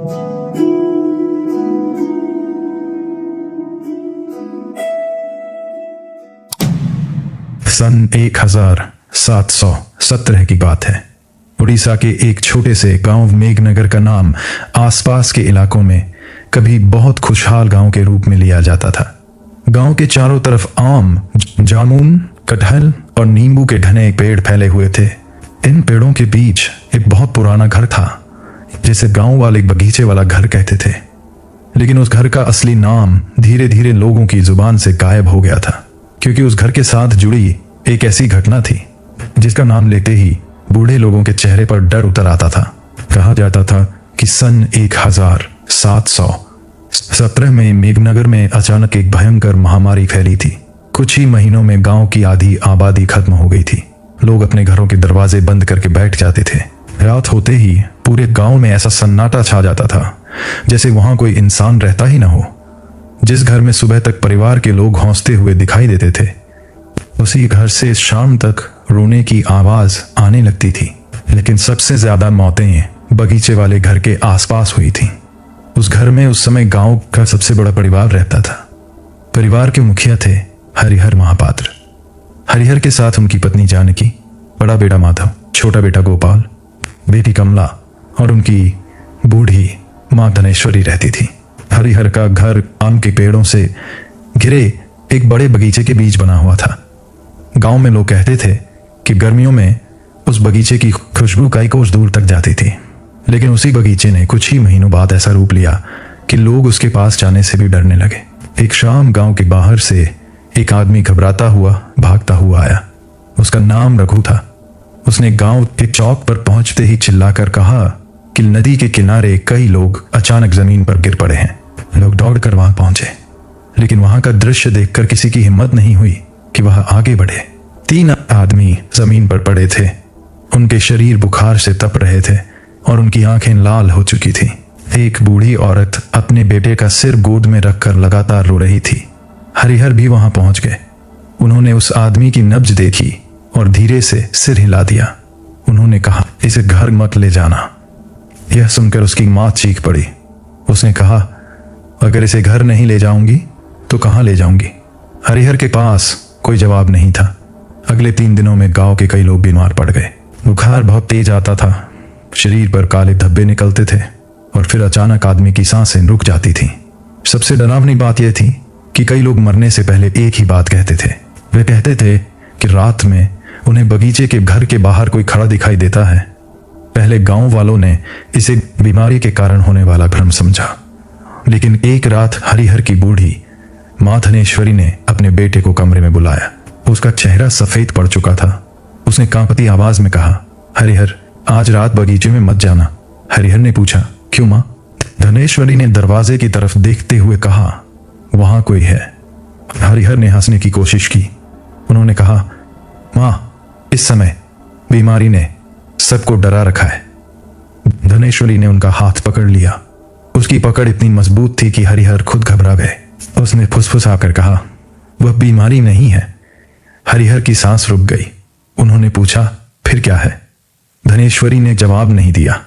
सन 1717 की बात है। उड़ीसा के एक छोटे से गांव मेघनगर का नाम आसपास के इलाकों में कभी बहुत खुशहाल गांव के रूप में लिया जाता था। गांव के चारों तरफ आम, जामुन, कटहल और नींबू के घने पेड़ फैले हुए थे। इन पेड़ों के बीच एक बहुत पुराना घर था जिसे गांव वाले बगीचे वाला घर कहते थे। लेकिन उस घर का असली नाम धीरे धीरे लोगों की जुबान से गायब हो गया था, क्योंकि उस घर के साथ जुड़ी एक ऐसी घटना थी जिसका नाम लेते ही बूढ़े लोगों के चेहरे पर डर उतर आता था। कहा जाता था कि सन 1717 में मेघनगर में अचानक एक भयंकर महामारी फैली थी। कुछ ही महीनों में गांव की आधी आबादी खत्म हो गई थी। लोग अपने घरों के दरवाजे बंद करके बैठ जाते थे। रात होते ही पूरे गांव में ऐसा सन्नाटा छा जाता था जैसे वहां कोई इंसान रहता ही ना हो। जिस घर में सुबह तक परिवार के लोग हौंसते हुए दिखाई देते थे, उसी घर से शाम तक रोने की आवाज आने लगती थी। लेकिन सबसे ज्यादा मौतें बगीचे वाले घर के आसपास हुई थी। उस घर में उस समय गांव का सबसे बड़ा परिवार रहता था। परिवार के मुखिया थे हरिहर महापात्र। हरिहर के साथ उनकी पत्नी जानकी, बड़ा बेटा माधव, छोटा बेटा गोपाल, बेटी कमला और उनकी बूढ़ी मां धनेश्वरी रहती थी। हरिहर का घर आम के पेड़ों से घिरे एक बड़े बगीचे के बीच बना हुआ था। गांव में लोग कहते थे कि गर्मियों में उस बगीचे की खुशबू कई कोस दूर तक जाती थी। लेकिन उसी बगीचे ने कुछ ही महीनों बाद ऐसा रूप लिया कि लोग उसके पास जाने से भी डरने लगे। एक शाम गांव के बाहर से एक आदमी घबराता हुआ भागता हुआ आया। उसका नाम रघु था। उसने गांव के चौक पर पहुंचते ही चिल्लाकर कहा कि नदी के किनारे कई लोग अचानक जमीन पर गिर पड़े हैं। लोग दौड़कर वहां पहुंचे, लेकिन वहां का दृश्य देखकर किसी की हिम्मत नहीं हुई कि वह आगे बढ़े। 3 आदमी जमीन पर पड़े थे। उनके शरीर बुखार से तप रहे थे और उनकी आंखें लाल हो चुकी थी। एक बूढ़ी औरत अपने बेटे का सिर गोद में रखकर लगातार रो रही थी। हरिहर भी वहां पहुंच गए। उन्होंने उस आदमी की नब्ज देखी और धीरे से सिर हिला दिया। उन्होंने कहा, इसे घर मत ले जाना। यह सुनकर उसकी मां चीख पड़ी। उसने कहा, अगर इसे घर नहीं ले जाऊंगी तो कहां ले जाऊंगी? हरिहर के पास कोई जवाब नहीं था। अगले 3 दिनों में गांव के कई लोग बीमार पड़ गए। बुखार बहुत तेज आता था, शरीर पर काले धब्बे निकलते थे और फिर अचानक आदमी की सांसें रुक जाती थीं। सबसे डरावनी बात यह थी कि कई लोग मरने से पहले एक ही बात कहते थे। वे कहते थे कि रात में उन्हें बगीचे के घर के बाहर कोई खड़ा दिखाई देता है। पहले गांव वालों ने इसे बीमारी के कारण होने वाला भ्रम समझा, लेकिन एक रात हरिहर की बूढ़ी मां धनेश्वरी ने अपने बेटे को कमरे में बुलाया। उसका चेहरा सफेद पड़ चुका था। उसने कांपती आवाज में कहा, हरिहर, आज रात बगीचे में मत जाना। हरिहर ने पूछा, क्यों मां? धनेश्वरी ने दरवाजे की तरफ देखते हुए कहा, वहां कोई है। हरिहर ने हंसने की कोशिश की। उन्होंने कहा, मां, इस समय बीमारी ने सबको डरा रखा है। धनेश्वरी ने उनका हाथ पकड़ लिया। उसकी पकड़ इतनी मजबूत थी कि हरिहर खुद घबरा गए। उसने फुसफुसाकर कहा, वह बीमारी नहीं है। हरिहर की सांस रुक गई। उन्होंने पूछा, फिर क्या है? धनेश्वरी ने जवाब नहीं दिया।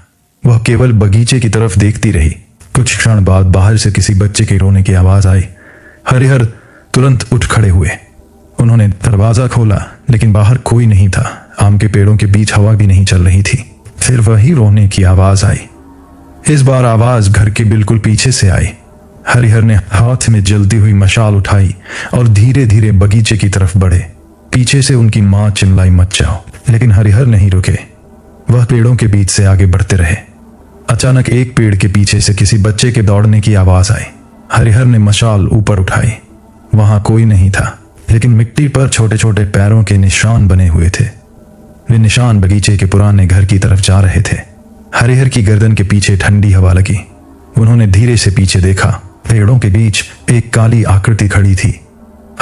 वह केवल बगीचे की तरफ देखती रही। कुछ क्षण बाद बाहर से किसी बच्चे के रोने की आवाज आई। हरिहर तुरंत उठ खड़े हुए। उन्होंने दरवाजा खोला, लेकिन बाहर कोई नहीं था। आम के पेड़ों के बीच हवा भी नहीं चल रही थी। फिर वही रोने की आवाज आई। इस बार आवाज घर के बिल्कुल पीछे से आई। हरिहर ने हाथ में जलती हुई मशाल उठाई और धीरे धीरे बगीचे की तरफ बढ़े। पीछे से उनकी मां चिल्लाई, मत जाओ। लेकिन हरिहर नहीं रुके। वह पेड़ों के बीच से आगे बढ़ते रहे। अचानक एक पेड़ के पीछे से किसी बच्चे के दौड़ने की आवाज आई। हरिहर ने मशाल ऊपर उठाई। वहां कोई नहीं था, लेकिन मिट्टी पर छोटे छोटे पैरों के निशान बने हुए थे। वे निशान बगीचे के पुराने घर की तरफ जा रहे थे। हरिहर की गर्दन के पीछे ठंडी हवा लगी। उन्होंने धीरे से पीछे देखा। पेड़ों के बीच एक काली आकृति खड़ी थी।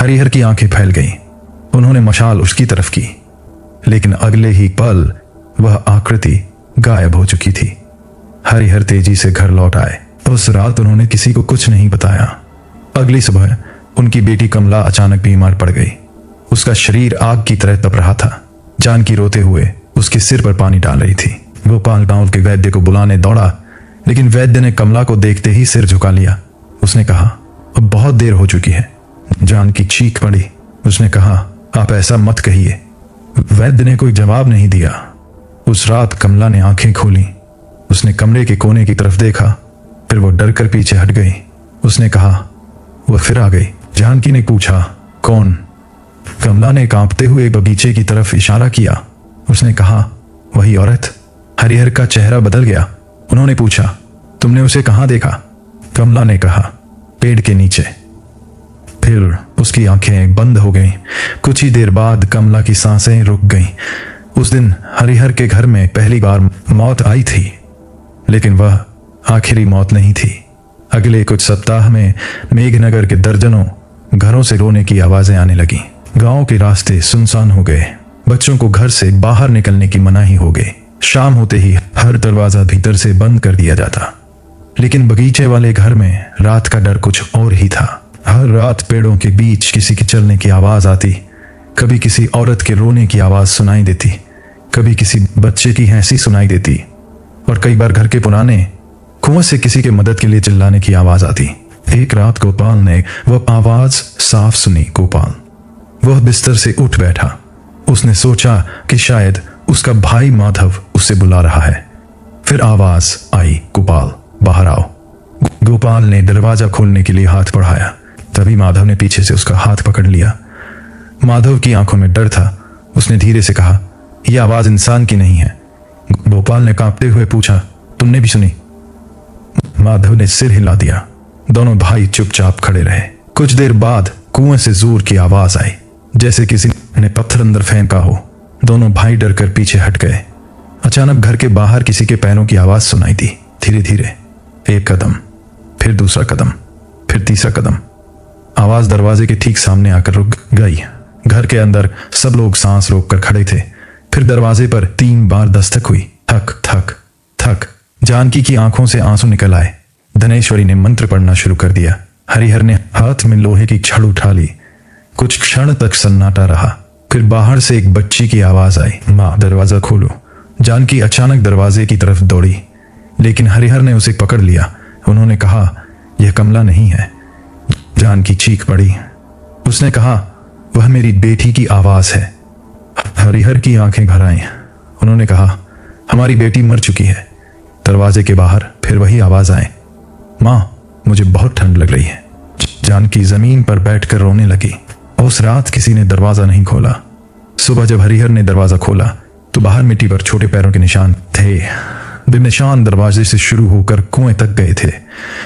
हरिहर की आंखें फैल गईं। उन्होंने मशाल उसकी तरफ की, लेकिन अगले ही पल वह आकृति गायब हो चुकी थी। हरिहर तेजी से घर लौट आए। उस रात उन्होंने किसी को कुछ नहीं बताया। अगली सुबह उनकी बेटी कमला अचानक बीमार पड़ गई। उसका शरीर आग की तरह तप रहा था। जानकी रोते हुए उसके सिर पर पानी डाल रही थी। गोपाल गांव के वैद्य को बुलाने दौड़ा, लेकिन वैद्य ने कमला को देखते ही सिर झुका लिया। उसने कहा, अब बहुत देर हो चुकी है। जानकी चीख पड़ी। उसने कहा, आप ऐसा मत कहिए। वैद्य ने कोई जवाब नहीं दिया। उस रात कमला ने आंखें खोली। उसने कमरे के कोने की तरफ देखा, फिर वो डर कर पीछे हट गई। उसने कहा, वह फिर आ गई। जानकी ने पूछा, कौन? कमला ने कांपते हुए बगीचे की तरफ इशारा किया। उसने कहा, वही औरत। हरिहर का चेहरा बदल गया। उन्होंने पूछा, तुमने उसे कहाँ देखा? कमला ने कहा, पेड़ के नीचे। फिर उसकी आंखें बंद हो गईं। कुछ ही देर बाद कमला की सांसें रुक गईं। उस दिन हरिहर के घर में पहली बार मौत आई थी, लेकिन वह आखिरी मौत नहीं थी। अगले कुछ सप्ताह में मेघनगर के दर्जनों घरों से रोने की आवाजें आने लगीं। गांव के रास्ते सुनसान हो गए। बच्चों को घर से बाहर निकलने की मनाही हो गई। शाम होते ही हर दरवाजा भीतर से बंद कर दिया जाता। लेकिन बगीचे वाले घर में रात का डर कुछ और ही था। हर रात पेड़ों के बीच किसी के चलने की आवाज आती, कभी किसी औरत के रोने की आवाज सुनाई देती, कभी किसी बच्चे की हंसी सुनाई देती, और कई बार घर के पुराने कुएं से किसी के मदद के लिए चिल्लाने की आवाज आती। एक रात गोपाल ने वह आवाज साफ सुनी। गोपाल वह बिस्तर से उठ बैठा। उसने सोचा कि शायद उसका भाई माधव उससे बुला रहा है। फिर आवाज आई, गोपाल बाहर आओ। गोपाल ने दरवाजा खोलने के लिए हाथ बढ़ाया। तभी माधव ने पीछे से उसका हाथ पकड़ लिया। माधव की आंखों में डर था। उसने धीरे से कहा, यह आवाज इंसान की नहीं है। गोपाल ने कांपते हुए पूछा, तुमने भी सुनी? माधव ने सिर हिला दिया। दोनों भाई चुपचाप खड़े रहे। कुछ देर बाद कुएं से जोर की आवाज आई, जैसे किसी ने पत्थर अंदर फेंका हो। दोनों भाई डरकर पीछे हट गए। अचानक घर के बाहर किसी के पैरों की आवाज सुनाई दी। धीरे धीरे एक कदम, फिर दूसरा कदम, फिर तीसरा कदम। आवाज दरवाजे के ठीक सामने आकर रुक गई। घर के अंदर सब लोग सांस रोककर खड़े थे। फिर दरवाजे पर 3 बार दस्तक हुई। थक थक थक। जानकी की आंखों से आंसू निकल आए। धनेश्वरी ने मंत्र पढ़ना शुरू कर दिया। हरिहर ने हाथ में लोहे की छड़ उठा ली। कुछ क्षण तक सन्नाटा रहा। फिर बाहर से एक बच्ची की आवाज आई, माँ दरवाजा खोलो। जानकी अचानक दरवाजे की तरफ दौड़ी, लेकिन हरिहर ने उसे पकड़ लिया। उन्होंने कहा, यह कमला नहीं है। जानकी चीख पड़ी। उसने कहा, वह मेरी बेटी की आवाज है। हरिहर की आंखें भर आईं। उन्होंने कहा, हमारी बेटी मर चुकी है। दरवाजे के बाहर फिर वही आवाज आए, माँ मुझे बहुत ठंड लग रही है। जानकी जमीन पर बैठकर रोने लगी। उस रात किसी ने दरवाजा नहीं खोला। सुबह जब हरिहर ने दरवाजा खोला तो बाहर मिट्टी पर छोटे पैरों के निशान थे। वे निशान दरवाजे से शुरू होकर कुएं तक गए थे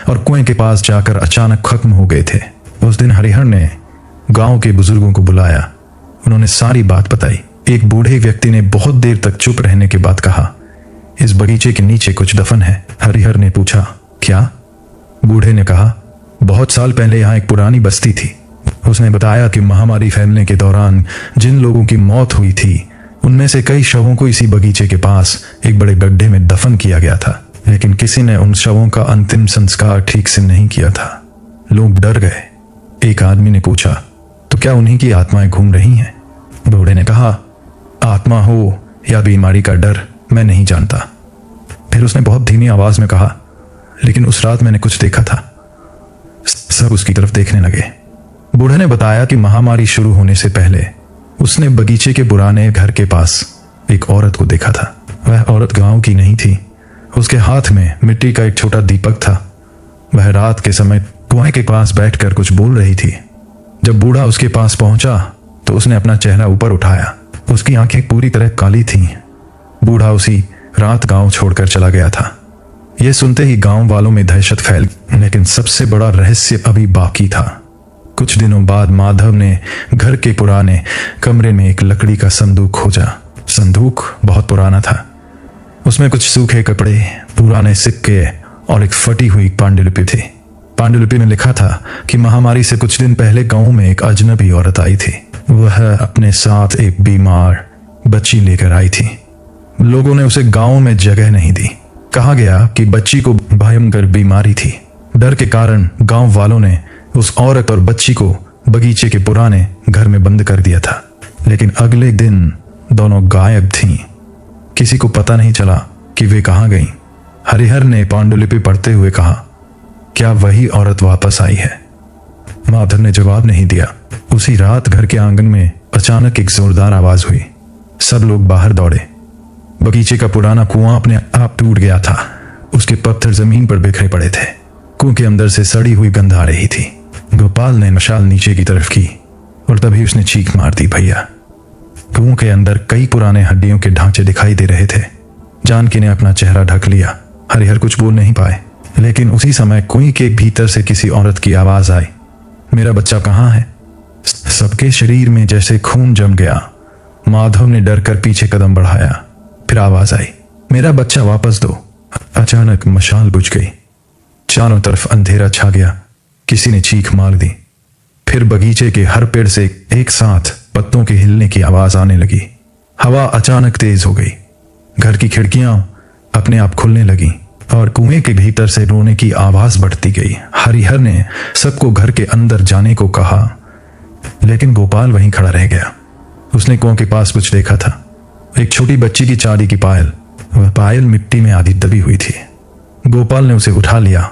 और कुएं के पास जाकर अचानक खत्म हो गए थे। उस दिन हरिहर ने गांव के बुजुर्गों को बुलाया। उन्होंने सारी बात बताई। एक बूढ़े व्यक्ति ने बहुत देर तक चुप रहने के बाद कहा, इस बगीचे के नीचे कुछ दफन है। हरिहर ने पूछा, क्या? बूढ़े ने कहा, बहुत साल पहले यहाँ एक पुरानी बस्ती थी। उसने बताया कि महामारी फैलने के दौरान जिन लोगों की मौत हुई थी, उनमें से कई शवों को इसी बगीचे के पास एक बड़े गड्ढे में दफन किया गया था, लेकिन किसी ने उन शवों का अंतिम संस्कार ठीक से नहीं किया था। लोग डर गए। एक आदमी ने पूछा, तो क्या उन्हीं की आत्माएं घूम रही हैं? बूढ़े ने कहा, आत्मा हो या बीमारी का डर मैं नहीं जानता। फिर उसने बहुत धीमी आवाज में कहा, लेकिन उस रात मैंने कुछ देखा था। सब उसकी तरफ देखने लगे। बूढ़े ने बताया कि महामारी शुरू होने से पहले उसने बगीचे के पुराने घर के पास एक औरत को देखा था। वह औरत गांव की नहीं थी। उसके हाथ में मिट्टी का एक छोटा दीपक था। वह रात के समय कुएं के पास बैठकर कुछ बोल रही थी। जब बूढ़ा उसके पास पहुंचा तो उसने अपना चेहरा ऊपर उठाया। उसकी आंखें पूरी तरह काली थीं। बूढ़ा उसी रात गांव छोड़कर चला गया था। यह सुनते ही गांव वालों में दहशत फैल गई, लेकिन सबसे बड़ा रहस्य अभी बाकी था। कुछ दिनों बाद माधव ने घर के पुराने कमरे में एक लकड़ी का संदूक खोजा। संदूक बहुत पुराना था। उसमें कुछ सूखे कपड़े, पुराने सिक्के और एक फटी हुई पांडुलिपि थी। पांडुलिपि में लिखा था कि महामारी से कुछ दिन पहले गांव में एक अजनबी औरत आई थी। वह अपने साथ एक बीमार बच्ची लेकर आई थी। लोगों ने उसे गांव में जगह नहीं दी। कहा गया कि बच्ची को भयंकर बीमारी थी। डर के कारण गांव वालों ने उस औरत और बच्ची को बगीचे के पुराने घर में बंद कर दिया था। लेकिन अगले दिन दोनों गायब थीं। किसी को पता नहीं चला कि वे कहाँ गईं। हरिहर ने पांडुलिपि पढ़ते हुए कहा, क्या वही औरत वापस आई है? माधव ने जवाब नहीं दिया। उसी रात घर के आंगन में अचानक एक जोरदार आवाज हुई। सब लोग बाहर दौड़े। बगीचे का पुराना कुआं अपने आप टूट गया था। उसके पत्थर जमीन पर बिखरे पड़े थे। कुएं के अंदर से सड़ी हुई गंध आ रही थी। गोपाल ने मशाल नीचे की तरफ की और तभी उसने चीख मार दी, भैया! कुएं के अंदर कई पुराने हड्डियों के ढांचे दिखाई दे रहे थे। जानकी ने अपना चेहरा ढक लिया। हरिहर कुछ बोल नहीं पाए, लेकिन उसी समय कुएं के भीतर से किसी औरत की आवाज आई, मेरा बच्चा कहाँ है? सबके शरीर में जैसे खून जम गया। माधव ने डर कर पीछे कदम बढ़ाया। फिर आवाज आई, मेरा बच्चा वापस दो। अचानक मशाल बुझ गई। चारों तरफ अंधेरा छा गया। किसी ने चीख मार दी। फिर बगीचे के हर पेड़ से एक साथ पत्तों के हिलने की आवाज आने लगी। हवा अचानक तेज हो गई। घर की खिड़कियां अपने आप खुलने लगी और कुएं के भीतर से रोने की आवाज बढ़ती गई। हरिहर ने सबको घर के अंदर जाने को कहा, लेकिन गोपाल वहीं खड़ा रह गया। उसने कुएं के पास कुछ देखा था, एक छोटी बच्ची की चांदी की पायल। वह पायल मिट्टी में आधी दबी हुई थी। गोपाल ने उसे उठा लिया।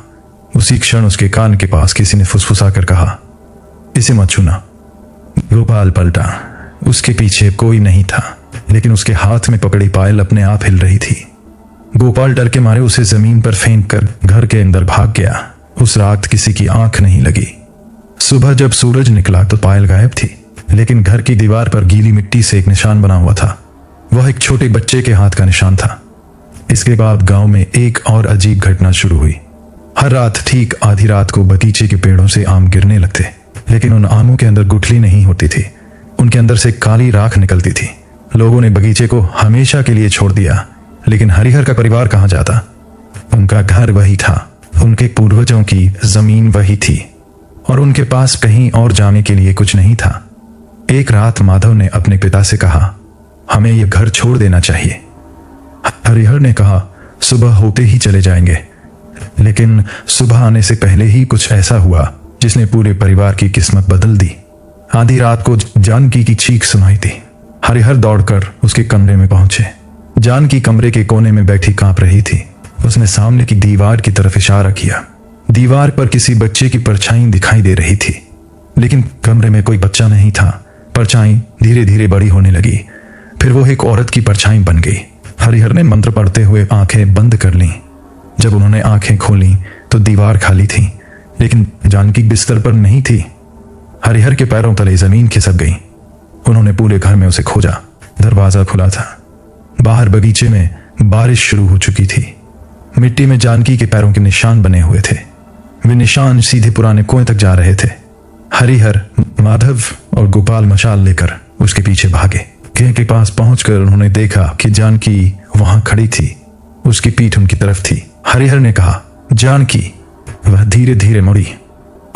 उसी क्षण उसके कान के पास किसी ने फुसफुसा कर कहा, इसे मत छूना। गोपाल पलटा। उसके पीछे कोई नहीं था, लेकिन उसके हाथ में पकड़ी पायल अपने आप हिल रही थी। गोपाल डर के मारे उसे जमीन पर फेंक कर घर के अंदर भाग गया। उस रात किसी की आंख नहीं लगी। सुबह जब सूरज निकला तो पायल गायब थी, लेकिन घर की दीवार पर गीली मिट्टी से एक निशान बना हुआ था। वह एक छोटे बच्चे के हाथ का निशान था। इसके बाद गांव में एक और अजीब घटना शुरू हुई। हर रात ठीक आधी रात को बगीचे के पेड़ों से आम गिरने लगते, लेकिन उन आमों के अंदर गुठली नहीं होती थी। उनके अंदर से काली राख निकलती थी। लोगों ने बगीचे को हमेशा के लिए छोड़ दिया, लेकिन हरिहर का परिवार कहाँ जाता? उनका घर वही था, उनके पूर्वजों की जमीन वही थी, और उनके पास कहीं और जाने के लिए कुछ नहीं था। एक रात माधव ने अपने पिता से कहा, हमें यह घर छोड़ देना चाहिए। हरिहर ने कहा, सुबह होते ही चले जाएंगे। लेकिन सुबह आने से पहले ही कुछ ऐसा हुआ जिसने पूरे परिवार की किस्मत बदल दी। आधी रात को जानकी की चीख सुनाई थी। हरिहर दौड़कर उसके कमरे में पहुंचे। जानकी कमरे के कोने में बैठी कांप रही थी। उसने सामने की दीवार की तरफ इशारा किया। दीवार पर किसी बच्चे की परछाई दिखाई दे रही थी, लेकिन कमरे में कोई बच्चा नहीं था। परछाई धीरे धीरे बड़ी होने लगी। फिर वो एक औरत की परछाई बन गई। हरिहर ने मंत्र पढ़ते हुए आंखें बंद कर लीं। जब उन्होंने आंखें खोली तो दीवार खाली थी, लेकिन जानकी बिस्तर पर नहीं थी। हरिहर के पैरों तले जमीन खिसक गई। उन्होंने पूरे घर में उसे खोजा। दरवाजा खुला था। बाहर बगीचे में बारिश शुरू हो चुकी थी। मिट्टी में जानकी के पैरों के निशान बने हुए थे। वे निशान सीधे पुराने कुएं तक जा रहे थे। हरिहर, माधव और गोपाल मशाल लेकर उसके पीछे भागे। कुएं के पास पहुंचकर उन्होंने देखा कि जानकी वहां खड़ी थी। उसकी पीठ उनकी तरफ थी। हरिहर ने कहा, जानकी। वह धीरे धीरे मुड़ी।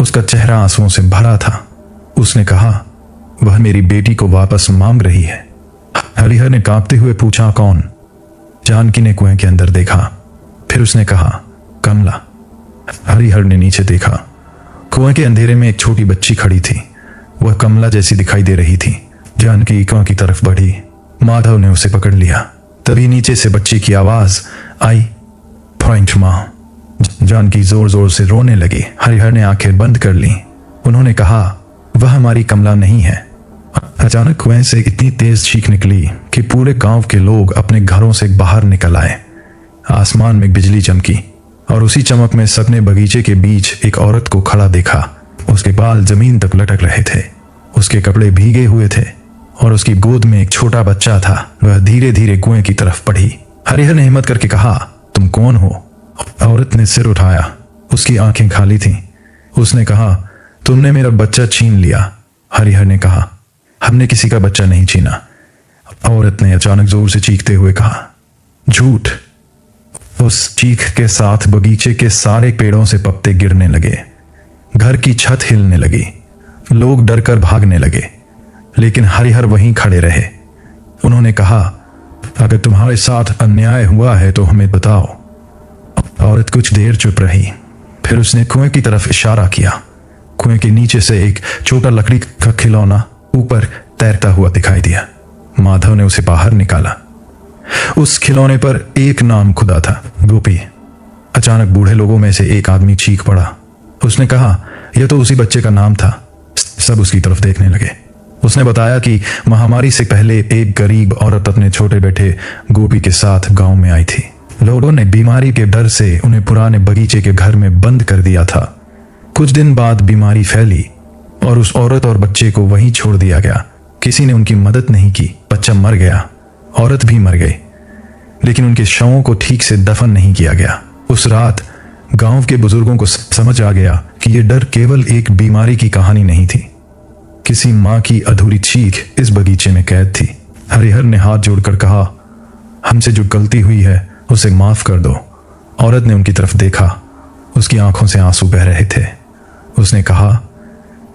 उसका चेहरा आंसुओं से भरा था। उसने कहा, वह मेरी बेटी को वापस मांग रही है। हरिहर ने कांपते हुए पूछा, कौन? जानकी ने कुएं के अंदर देखा। फिर उसने कहा, कमला। हरिहर ने नीचे देखा। कुएं के अंधेरे में एक छोटी बच्ची खड़ी थी। वह कमला जैसी दिखाई दे रही थी। जानकी कुएं की तरफ बढ़ी। माधव ने उसे पकड़ लिया। तभी नीचे से बच्ची की आवाज आई, पॉइंट मां। जानकी जोर जोर से रोने लगी। हरिहर ने आंखें बंद कर ली। उन्होंने कहा, वह हमारी कमला नहीं है। अचानक कुएं से इतनी तेज चीख निकली कि पूरे गांव के लोग अपने घरों से बाहर निकल आए। आसमान में बिजली चमकी और उसी चमक में सबने बगीचे के बीच एक औरत को खड़ा देखा। उसके बाल जमीन तक लटक रहे थे। उसके कपड़े भीगे हुए थे और उसकी गोद में एक छोटा बच्चा था। वह धीरे धीरे कुएं की तरफ बढ़ी। हरिहर ने हिम्मत करके कहा, तुम कौन हो? औरत ने सिर उठाया। उसकी आंखें खाली थीं। उसने कहा, तुमने मेरा बच्चा छीन लिया। हरिहर ने कहा, हमने किसी का बच्चा नहीं छीना। औरत ने अचानक जोर से चीखते हुए कहा, झूठ। उस चीख के साथ बगीचे के सारे पेड़ों से पत्ते गिरने लगे। घर की छत हिलने लगी। लोग डरकर भागने लगे, लेकिन हरिहर वहीं खड़े रहे। उन्होंने कहा, अगर तुम्हारे साथ अन्याय हुआ है तो हमें बताओ। औरत कुछ देर चुप रही। फिर उसने कुएं की तरफ इशारा किया। कुएं के नीचे से एक छोटा लकड़ी का खिलौना ऊपर तैरता हुआ दिखाई दिया। माधव ने उसे बाहर निकाला। उस खिलौने पर एक नाम खुदा था, गोपी। अचानक बूढ़े लोगों में से एक आदमी चीख पड़ा। उसने कहा, यह तो उसी बच्चे का नाम था। सब उसकी तरफ देखने लगे। उसने बताया कि महामारी से पहले एक गरीब औरत अपने छोटे बेटे गोपी के साथ गांव में आई थी। लोगों ने बीमारी के डर से उन्हें पुराने बगीचे के घर में बंद कर दिया था। कुछ दिन बाद बीमारी फैली और उस औरत और बच्चे को वहीं छोड़ दिया गया। किसी ने उनकी मदद नहीं की। बच्चा मर गया, औरत भी मर गई, लेकिन उनके शवों को ठीक से दफन नहीं किया गया। उस रात गांव के बुजुर्गों को समझ आ गया कि यह डर केवल एक बीमारी की कहानी नहीं थी। किसी माँ की अधूरी चीख इस बगीचे में कैद थी। हरिहर ने हाथ जोड़कर कहा, हमसे जो गलती हुई है उसे माफ कर दो। औरत ने उनकी तरफ देखा। उसकी आंखों से आंसू बह रहे थे। उसने कहा,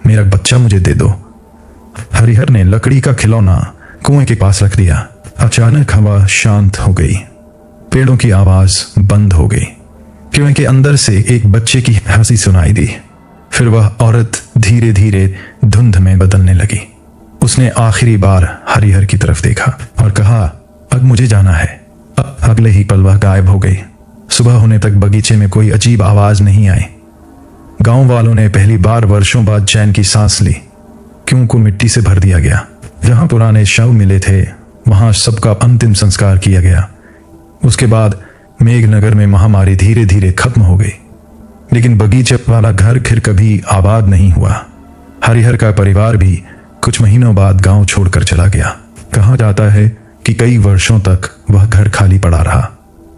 मेरा बच्चा मुझे दे दो। हरिहर ने लकड़ी का खिलौना कुएं के पास रख दिया। अचानक हवा शांत हो गई। पेड़ों की आवाज बंद हो गई। कुएं के अंदर से एक बच्चे की हंसी सुनाई दी। फिर वह औरत धीरे धीरे धुंध में बदलने लगी। उसने आखिरी बार हरिहर की तरफ देखा और कहा, अब मुझे जाना है। अगले ही पल वह गायब हो गई। सुबह होने तक बगीचे में कोई अजीब आवाज नहीं आई। गांव वालों ने पहली बार वर्षों बाद चैन की सांस ली। कुएं को मिट्टी से भर दिया गया। जहां पुराने शव मिले थे वहां सबका अंतिम संस्कार किया गया। उसके बाद मेघनगर में महामारी धीरे धीरे खत्म हो गई, लेकिन बगीचे वाला घर फिर कभी आबाद नहीं हुआ। हरिहर का परिवार भी कुछ महीनों बाद गांव छोड़कर चला गया। कहा जाता है कि कई वर्षों तक वह घर खाली पड़ा रहा।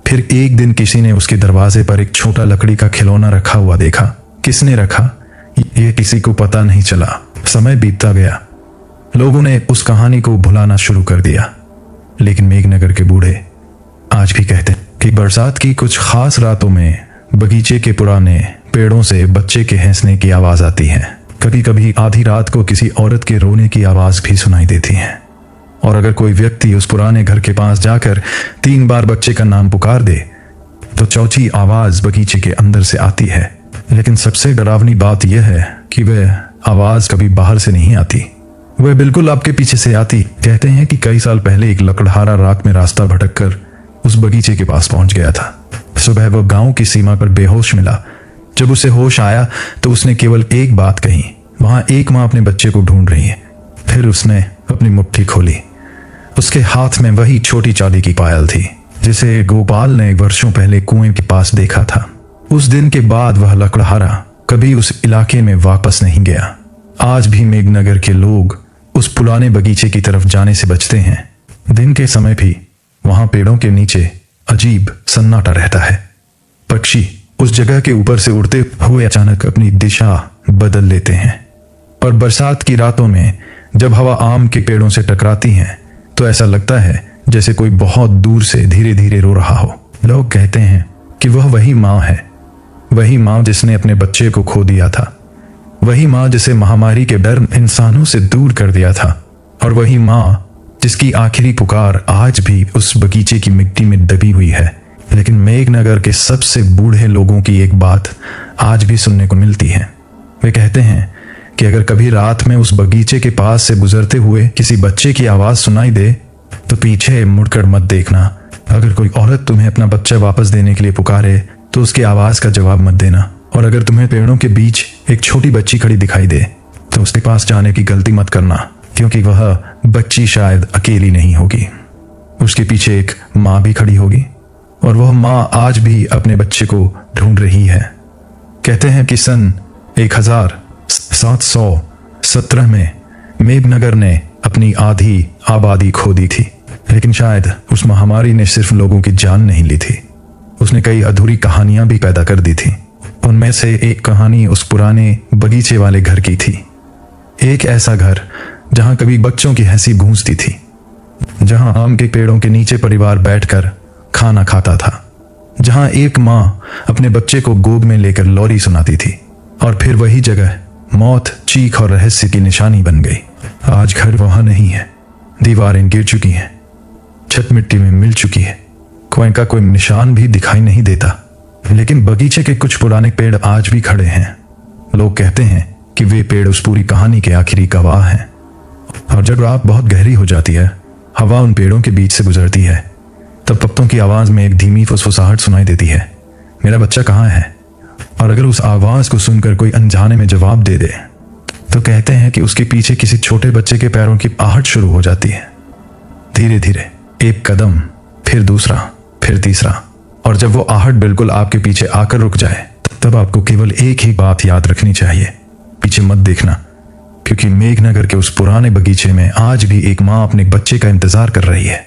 फिर एक दिन किसी ने उसके दरवाजे पर एक छोटा लकड़ी का खिलौना रखा हुआ देखा। किसने रखा यह किसी को पता नहीं चला। समय बीतता गया। लोगों ने उस कहानी को भुलाना शुरू कर दिया, लेकिन मेघनगर के बूढ़े आज भी कहते हैं कि बरसात की कुछ खास रातों में बगीचे के पुराने पेड़ों से बच्चे के हंसने की आवाज आती है। कभी कभी आधी रात को किसी औरत के रोने की आवाज भी सुनाई देती है। और अगर कोई व्यक्ति उस पुराने घर के पास जाकर 3 बार बच्चे का नाम पुकार दे तो चौथी आवाज बगीचे के अंदर से आती है। लेकिन सबसे डरावनी बात यह है कि वह आवाज कभी बाहर से नहीं आती, वह बिल्कुल आपके पीछे से आती। कहते हैं कि कई साल पहले एक लकड़हारा रात में रास्ता भटककर उस बगीचे के पास पहुंच गया था। सुबह वह गांव की सीमा पर बेहोश मिला। जब उसे होश आया तो उसने केवल एक बात कही, वहां एक मां अपने बच्चे को ढूंढ रही है। फिर उसने अपनी मुट्ठी खोली। उसके हाथ में वही छोटी चांदी की पायल थी जिसे गोपाल ने वर्षों पहले कुएं के पास देखा था। उस दिन के बाद वह लकड़हारा कभी उस इलाके में वापस नहीं गया। आज भी मेघनगर के लोग उस पुराने बगीचे की तरफ जाने से बचते हैं। दिन के समय भी वहां पेड़ों के नीचे अजीब सन्नाटा रहता है। पक्षी उस जगह के ऊपर से उड़ते हुए अचानक अपनी दिशा बदल लेते हैं। और बरसात की रातों में जब हवा आम के पेड़ों से टकराती है तो ऐसा लगता है जैसे कोई बहुत दूर से धीरे धीरे रो रहा हो। लोग कहते हैं कि वह वही माँ है, वही माँ जिसने अपने बच्चे को खो दिया था, वही माँ जिसे महामारी के डर इंसानों से दूर कर दिया था, और वही माँ जिसकी आखिरी पुकार आज भी उस बगीचे की मिट्टी में दबी हुई है। लेकिन मेघनगर के सबसे बूढ़े लोगों की एक बात आज भी सुनने को मिलती है। वे कहते हैं कि अगर कभी रात में उस बगीचे के पास से गुजरते हुए किसी बच्चे की आवाज सुनाई दे तो पीछे मुड़कर मत देखना। अगर कोई औरत तुम्हें अपना बच्चा वापस देने के लिए पुकारे तो उसकी आवाज का जवाब मत देना। और अगर तुम्हें पेड़ों के बीच एक छोटी बच्ची खड़ी दिखाई दे तो उसके पास जाने की गलती मत करना, क्योंकि वह बच्ची शायद अकेली नहीं होगी, उसके पीछे एक माँ भी खड़ी होगी, और वह माँ आज भी अपने बच्चे को ढूंढ रही है। कहते हैं कि सन 1717 में मेघनगर ने अपनी आधी आबादी खो दी थी, लेकिन शायद उस महामारी ने सिर्फ लोगों की जान नहीं ली थी, उसने कई अधूरी कहानियां भी पैदा कर दी थी। उनमें से एक कहानी उस पुराने बगीचे वाले घर की थी। एक ऐसा घर जहां कभी बच्चों की हंसी गूंजती थी, जहां आम के पेड़ों के नीचे परिवार बैठकर खाना खाता था, जहां एक माँ अपने बच्चे को गोद में लेकर लोरी सुनाती थी, और फिर वही जगह मौत, चीख और रहस्य की निशानी बन गई। आज घर वहां नहीं है, दीवारें गिर चुकी हैं, छत मिट्टी में मिल चुकी है, कुएं का कोई निशान भी दिखाई नहीं देता। लेकिन बगीचे के कुछ पुराने पेड़ आज भी खड़े हैं। लोग कहते हैं कि वे पेड़ उस पूरी कहानी के आखिरी गवाह हैं। और जब रात बहुत गहरी हो जाती है, हवा उन पेड़ों के बीच से गुजरती है, तब पत्तों की आवाज में एक धीमी फुसफुसाहट सुनाई देती है, मेरा बच्चा कहाँ है? और अगर उस आवाज को सुनकर कोई अनजाने में जवाब दे दे तो कहते हैं कि उसके पीछे किसी छोटे बच्चे के पैरों की आहट शुरू हो जाती है। धीरे धीरे एक कदम, फिर दूसरा, फिर तीसरा, और जब वो आहट बिल्कुल आपके पीछे आकर रुक जाए तब आपको केवल एक ही बात याद रखनी चाहिए, पीछे मत देखना, क्योंकि मेघनगर के उस पुराने बगीचे में आज भी एक माँ अपने बच्चे का इंतजार कर रही है।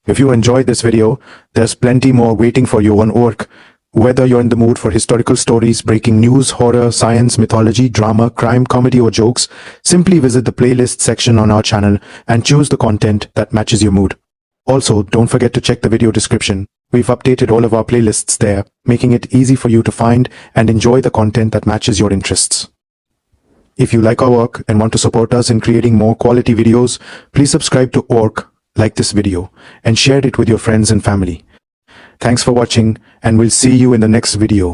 If you enjoyed this video, there's plenty more waiting for you on Orc. Whether you're in the mood for historical stories, breaking news, horror, science, mythology, drama, crime, comedy, or jokes, simply visit the playlist section on our channel and choose the content that matches your mood. Also, don't forget to check the video description. We've updated all of our playlists there, making it easy for you to find and enjoy the content that matches your interests. If you like our work and want to support us in creating more quality videos, please subscribe to Orc, like this video, and share it with your friends and family. Thanks for watching, and we'll see you in the next video.